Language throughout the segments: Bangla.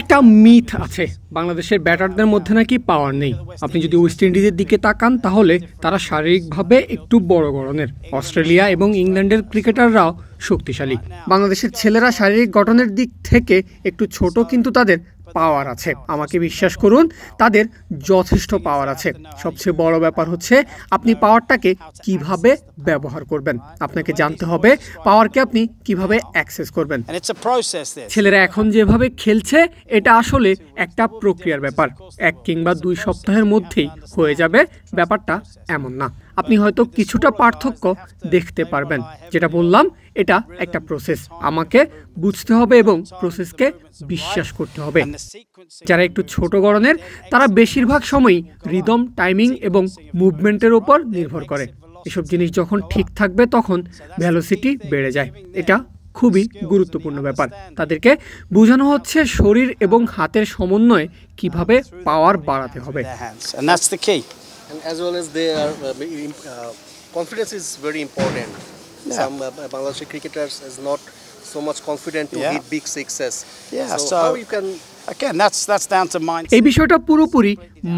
একটা মিথ আছে বাংলাদেশের ব্যাটারদের মধ্যে নাকি পাওয়ার নেই। আপনি যদি ওয়েস্ট ইন্ডিজের দিকে তাকান তাহলে তারা শারীরিকভাবে একটু বড় গড়নের। অস্ট্রেলিয়া এবং ইংল্যান্ডের ক্রিকেটাররাও শক্তিশালী। বাংলাদেশের ছেলেরা শারীরিক গঠনের দিক থেকে একটু ছোট, কিন্তু তাদের পাওয়ার আছে। আমাকে বিশ্বাস করুন, তাদের যথেষ্ট পাওয়ার আছে। সবচেয়ে বড় ব্যাপার হচ্ছে আপনি পাওয়ারটাকে কিভাবে ব্যবহার করবেন। আপনাকে জানতে হবে পাওয়ারকে আপনি কিভাবে অ্যাক্সেস করবেন। ছেলেরা এখন যেভাবে খেলছে এটা আসলে একটা প্রক্রিয়ার ব্যাপার। 1 কিংবা 2 সপ্তাহের মধ্যেই হয়ে যাবে, ব্যাপারটা এমন না। আপনি হয়তো কিছুটা পার্থক্য দেখতে পারবেন। যেটা বললাম, এটা একটা প্রসেস। আমাকে বুঝতে হবে এবং প্রসেসকে বিশ্বাস করতে হবে। যারা একটু ছোট গড়নের তারা বেশিরভাগ সময়ই রিদম, টাইমিং এবং মুভমেন্টের উপর নির্ভর করে। এসব জিনিস যখন ঠিক থাকবে তখন ভেলোসিটি বেড়ে যায়। এটা খুবই গুরুত্বপূর্ণ ব্যাপার। তাদেরকে বোঝানো হচ্ছে শরীর এবং হাতের সমন্বয়ে কিভাবে পাওয়ার বাড়াতে হবে। And as well as their confidence is very important. Some Bangladeshi cricketers is not so much confident to hit big sixes. So how you can that's down to mind. এই বিষয়টা পুরোপুরি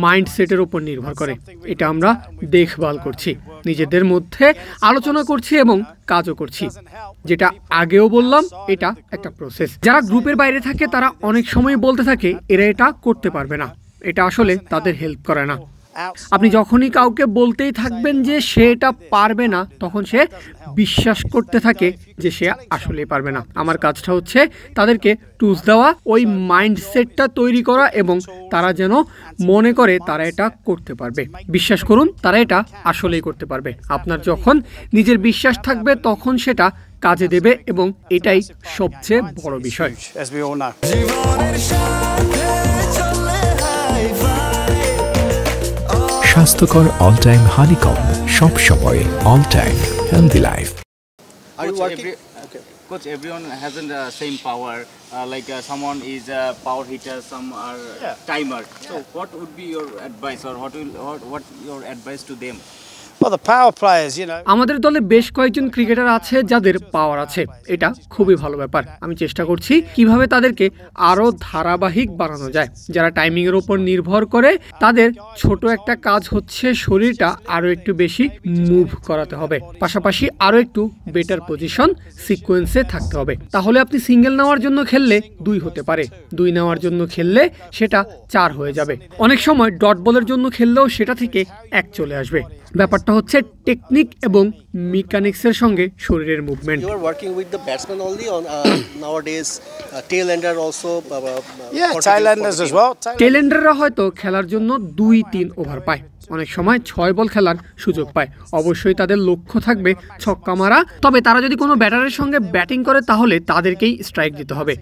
মাইন্ডসেটের উপর নির্ভর করে। এটা আমরা দেখভাল করছি, নিজেদের মধ্যে আলোচনা করছি এবং কাজও করছি। যেটা আগেও বললাম, এটা একটা প্রসেস। যারা গ্রুপের বাইরে থাকে তারা অনেক সময় বলতে থাকে এরা এটা করতে পারবে না। এটা আসলে তাদের হেল্প করে না। আপনি যখনই কাউকে বলতেই থাকবেন যে সে এটা পারবে না, তখন সে বিশ্বাস করতে থাকে যে সে আসলেই পারবে না। আমার কাজটা হচ্ছে তাদেরকে টুলস দেওয়া, ওই মাইন্ডসেটটা তৈরি করা এবং তারা যেন মনে করে তারা এটা করতে পারবে। বিশ্বাস করুন, তারা এটা আসলেই করতে পারবে। আপনার যখন নিজের বিশ্বাস থাকবে তখন সেটা কাজে দেবে এবং এটাই সবচেয়ে বড় বিষয়। স্বাস্থ্যকর অল টাইম হানিকম, সব সময় all time healthy life. are you working? Coach, everyone hasn't the same power. Someone is a power hitter, some are timer. So what would be your advice, or what your advice to them? Well, the power players, you know. আমাদের দলে বেশ কয়েকজন ক্রিকেটার আছে যাদের পাওয়ার আছে। এটা খুবই ভালো ব্যাপার। আমি চেষ্টা করছি কিভাবে তাদেরকে আরো ধারাবাহিক বানানো যায়। যারা টাইমিং এর উপর নির্ভর করে তাদের ছোট একটা কাজ হচ্ছে শরীরটা আরো একটু বেশি মুভ করাতে হবে, পাশাপাশি আরো একটু বেটার পজিশন সিকোয়েন্সে থাকতে হবে। তাহলে আপনি সিঙ্গেল নেওয়ার জন্য খেললে 2 হতে পারে, 2 নেওয়ার জন্য খেললে সেটা 4 হয়ে যাবে। অনেক সময় ডট বলের জন্য খেললেও সেটা থেকে 1 চলে আসবে। ব্যাপারটা হচ্ছে টেকনিক এবং মেকানিক্সের সঙ্গে শরীরের movement. You are working with the batsman only on nowadays tail ender also. Tail enders as well. টেল এন্ডাররা হয়তো খেলার জন্য 2-3 ওভার পায়, অনেক সময় 6 বল খেলার সুযোগ পায়। অবশ্যই তাদের লক্ষ্য থাকবে ছক্কা মারা। তবে তারা যদি কোনো ব্যাটারের সঙ্গে ব্যাটিং করে তাহলে তাদেরকেই স্ট্রাইক দিতে হবে।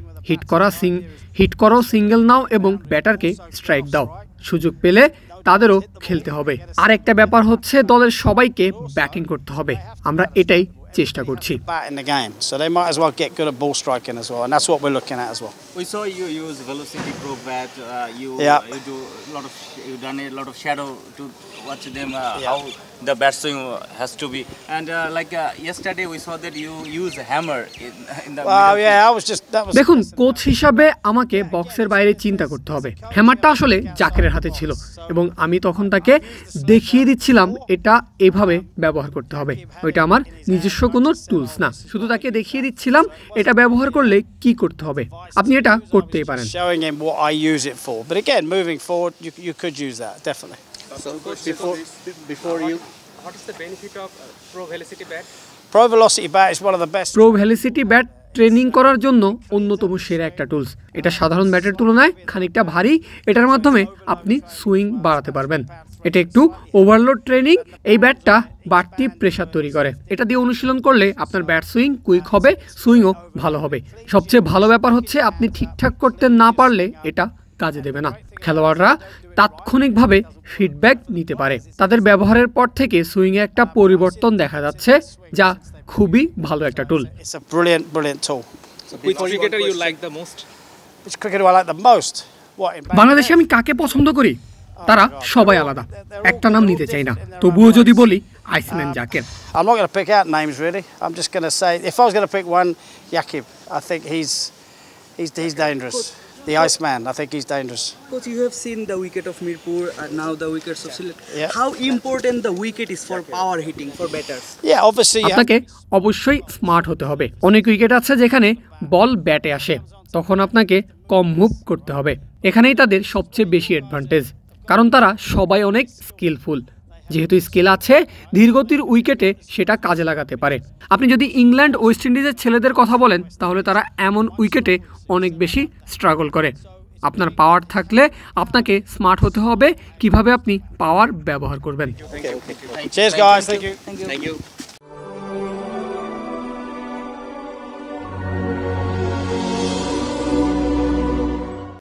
হিট করো, সিঙ্গেল নাও এবং ব্যাটারকে স্ট্রাইক দাও। সুযোগ পেলে তাদেরও খেলতে হবে। আর একটা ব্যাপার হচ্ছে দলের সবাইকে ব্যাটিং করতে হবে। আমরা এটাই চেষ্টা করছি। In the game, so they might as well get good at ball striking as well, and that's what we're looking at as well. We saw you use Velocity Pro bat. You do you done a lot of shadow to watch them how the bat swing has to be. And yesterday we saw that you use a hammer in the. Well, yeah, দেখুন, কোচ হিসাবে আমাকে বক্সের বাইরে চিন্তা করতে হবে। হ্যামারটা আসলে জাকেরের হাতে ছিল এবং আমি তখন তাকে দেখিয়ে দিচ্ছিলাম এটা এভাবে ব্যবহার করতে হবে। ওইটা আমার নিজস্ব কোনো টুলস না, শুধু তাকে দেখিয়ে দিচ্ছিলাম এটা ব্যবহার করলে কি করতে হবে। আপনি এটা করতেই পারেন। Showing him what I use it for, but again, moving forward, you could use that definitely. So before you, what is the benefit of Pro Velocity bat? Pro Velocity bat is one of the best. Pro velocity bat training করার জন্য অন্যতম সেরা একটা টুলস। এটা সাধারণ ব্যাটের তুলনায় খানিকটা ভারী। এটার মাধ্যমে আপনি সুইং বাড়াতে পারবেন। এটা একটু ওভারলোড ট্রেনিং। এই ব্যাটটা বাড়তি প্রেসার তৈরি করে। এটা দিয়ে অনুশীলন করলে আপনার ব্যাট সুইং কুইক হবে, সুইংও ভালো হবে। সবচেয়ে ভালো ব্যাপার হচ্ছে আপনি ঠিকঠাক করতে না পারলে এটা কাজে দেবে না। খেলোয়াড়রা তাৎক্ষণিকভাবে ফিডব্যাক নিতে পারে। তাদের ব্যবহারের পর থেকে সুইংয়ে একটা পরিবর্তন দেখা যাচ্ছে, যা খুবই ভালো একটা টুল। It's a brilliant tool. Which cricketer you like the most? Which cricketer I like the most? What in বাংলাদেশে আমি কাকে পছন্দ করি? তারা সবাই আলাদা, একটা নাম নিতে চাই না। তবুও যদি বলি আইসম্যান জাকের। I'm not going to pick out names really. I'm just going to say if I was going to pick one, Yaqub. I think He's dangerous. The Iceman, I think he's dangerous. Coach, you have seen the wicket of Mirpur and now the wickets of Sylhet. Yeah. How important the wicket is for power hitting for batters? Yeah, obviously. আপনাকে অবশ্যই স্মার্ট হতে হবে। অনেক উইকেট আছে যেখানে বল ব্যাটে আসে, তখন আপনাকে কম মুভ করতে হবে। এখানেই তাদের সবচেয়ে বেশি অ্যাডভান্টেজ, কারণ তারা সবাই অনেক স্কিলফুল। যেহেতু স্কিল আছে, ধীরগতির উইকেটে সেটা কাজে লাগাতে পারে। আপনি যদি ইংল্যান্ড ওয়েস্ট ইন্ডিজের ছেলেদের কথা বলেন, তাহলে তারা এমন উইকেটে অনেক বেশি স্ট্রাগল করে। আপনার পাওয়ার থাকলে আপনাকে স্মার্ট হতে হবে কিভাবে আপনি পাওয়ার ব্যবহার করবেন। Cheers, guys. Thank you. Thank you.